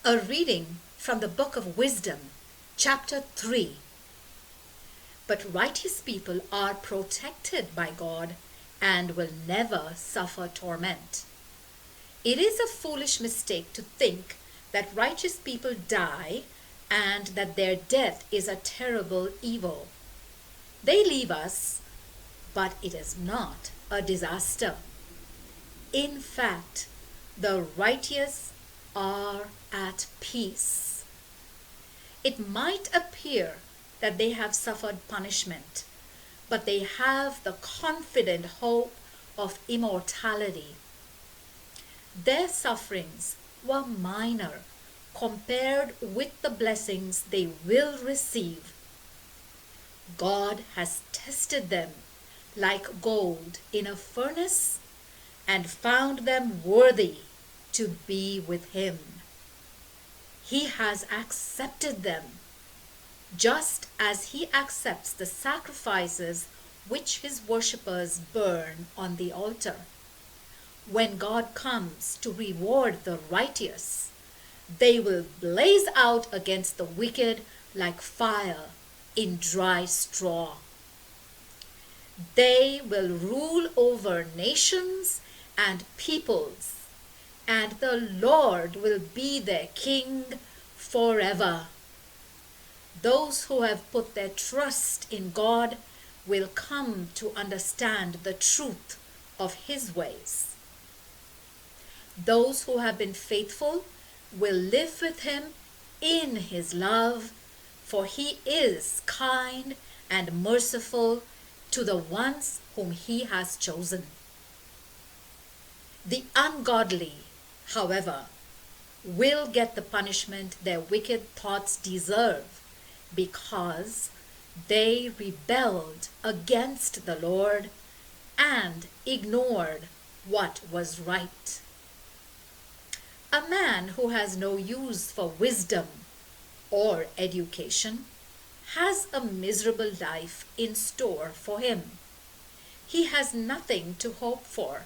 A reading from the Book of Wisdom, chapter 3. But righteous people are protected by God and will never suffer torment. It is a foolish mistake to think that righteous people die and that their death is a terrible evil. They leave us, but it is not a disaster. In fact, the righteous are at peace. It might appear that they have suffered punishment, but they have the confident hope of immortality. Their sufferings were minor compared with the blessings they will receive. God has tested them like gold in a furnace and found them worthy to be with Him. He has accepted them, just as He accepts the sacrifices which His worshippers burn on the altar. When God comes to reward the righteous, they will blaze out against the wicked like fire in dry straw. They will rule over nations and peoples, and the Lord will be their king forever. Those who have put their trust in God will come to understand the truth of His ways. Those who have been faithful will live with Him in His love, for He is kind and merciful to the ones whom He has chosen. The ungodly, however, will get the punishment their wicked thoughts deserve because they rebelled against the Lord and ignored what was right. A man who has no use for wisdom or education has a miserable life in store for him. He has nothing to hope for.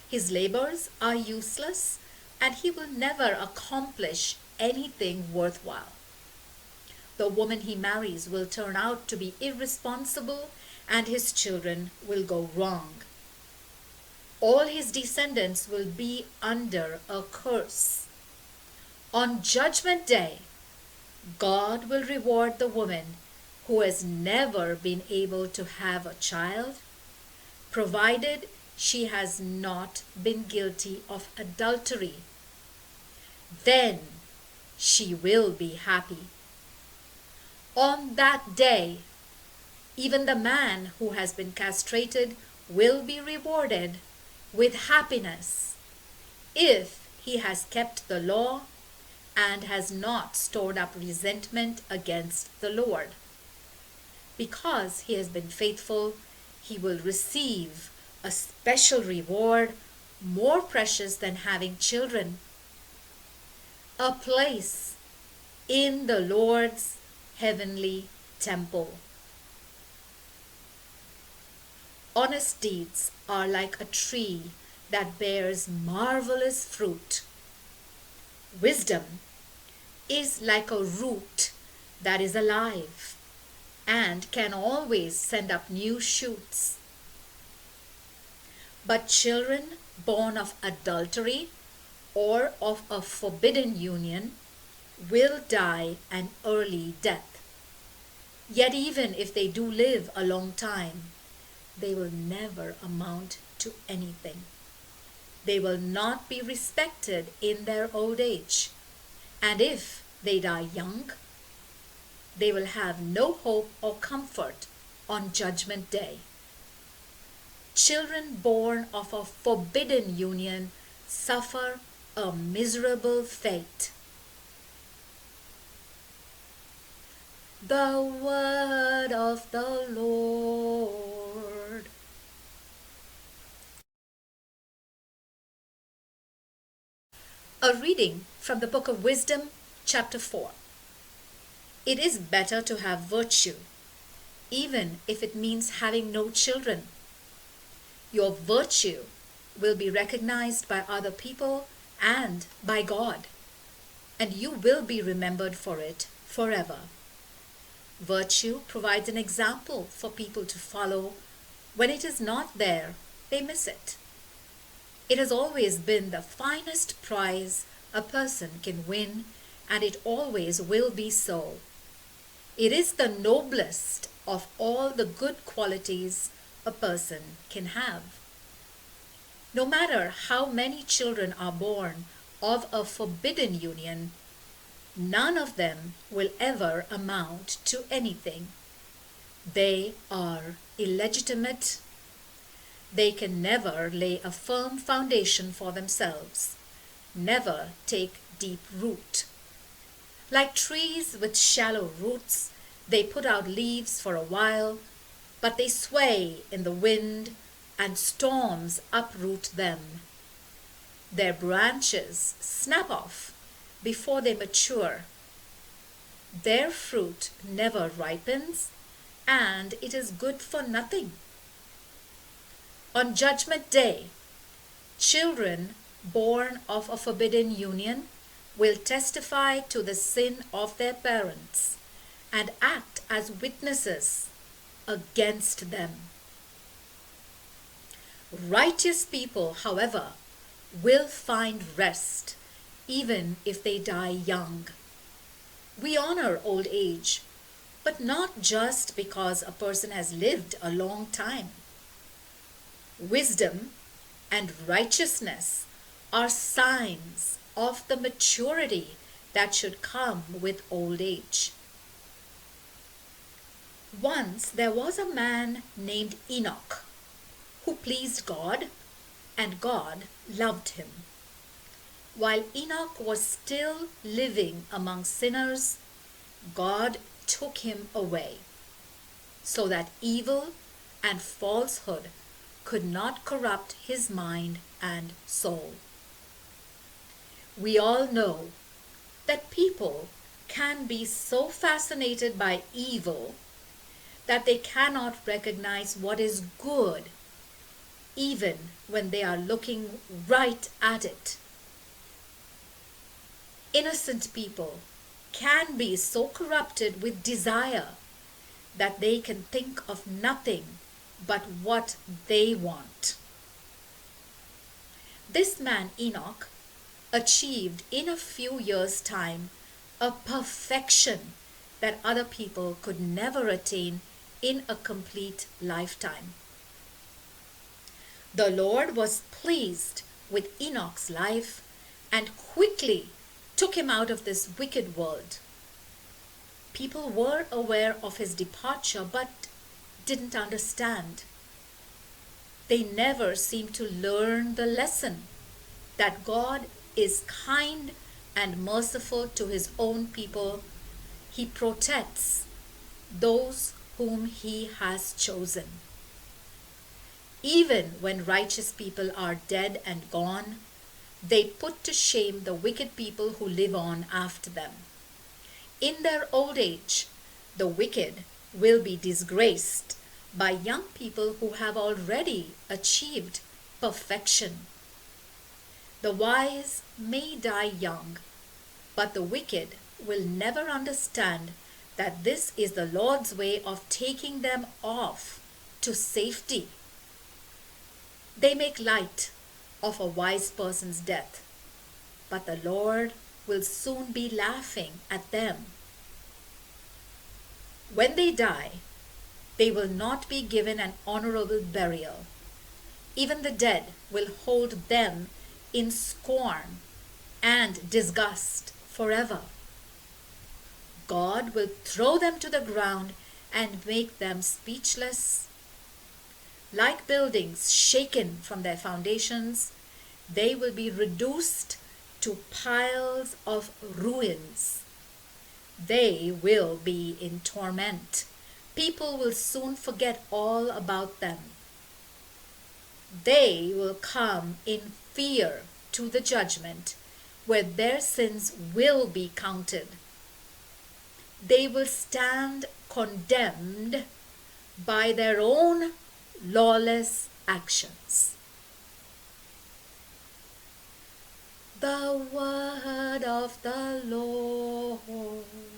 His labors are useless, and he will never accomplish anything worthwhile. The woman he marries will turn out to be irresponsible, and his children will go wrong. All his descendants will be under a curse. On Judgment Day, God will reward the woman who has never been able to have a child, provided she has not been guilty of adultery. Then she will be happy. On that day, even the man who has been castrated will be rewarded with happiness if he has kept the law and has not stored up resentment against the Lord. Because he has been faithful, he will receive a special reward more precious than having children, a place in the Lord's heavenly temple. Honest deeds are like a tree that bears marvelous fruit. Wisdom is like a root that is alive and can always send up new shoots. But children born of adultery or of a forbidden union will die an early death. Yet even if they do live a long time, they will never amount to anything. They will not be respected in their old age, and if they die young, they will have no hope or comfort on Judgment Day. Children born of a forbidden union suffer a miserable fate. The word of the Lord. A reading from the Book of Wisdom, chapter 4. It is better to have virtue, even if it means having no children. Your virtue will be recognized by other people and by God, and you will be remembered for it forever. Virtue provides an example for people to follow. When it is not there, they miss it. It has always been the finest prize a person can win, and it always will be so. It is the noblest of all the good qualities a person can have. No matter how many children are born of a forbidden union, none of them will ever amount to anything. They are illegitimate. They can never lay a firm foundation for themselves, never take deep root. Like trees with shallow roots, they put out leaves for a while, but they sway in the wind and storms uproot them. Their branches snap off before they mature. Their fruit never ripens, and it is good for nothing. On Judgment Day, children born of a forbidden union will testify to the sin of their parents and act as witnesses against them. Righteous people, however, will find rest even if they die young. We honor old age, but not just because a person has lived a long time. Wisdom and righteousness are signs of the maturity that should come with old age. Once there was a man named Enoch who pleased God, and God loved him. While Enoch was still living among sinners, God took him away, so that evil and falsehood could not corrupt his mind and soul. We all know that people can be so fascinated by evil that they cannot recognize what is good, even when they are looking right at it. Innocent people can be so corrupted with desire that they can think of nothing but what they want. This man Enoch achieved in a few years' time a perfection that other people could never attain in a complete lifetime. The Lord was pleased with Enoch's life and quickly took him out of this wicked world. People were aware of his departure but didn't understand. They never seemed to learn the lesson that God is kind and merciful to his own people. He protects those whom he has chosen. Even when righteous people are dead and gone, they put to shame the wicked people who live on after them. In their old age, the wicked will be disgraced by young people who have already achieved perfection. The wise may die young, but the wicked will never understand that this is the Lord's way of taking them off to safety. They make light of a wise person's death, but the Lord will soon be laughing at them. When they die, they will not be given an honorable burial. Even the dead will hold them in scorn and disgust forever. God will throw them to the ground and make them speechless. Like buildings shaken from their foundations, they will be reduced to piles of ruins. They will be in torment. People will soon forget all about them. They will come in fear to the judgment, where their sins will be counted. They will stand condemned by their own lawless actions. The word of the Lord.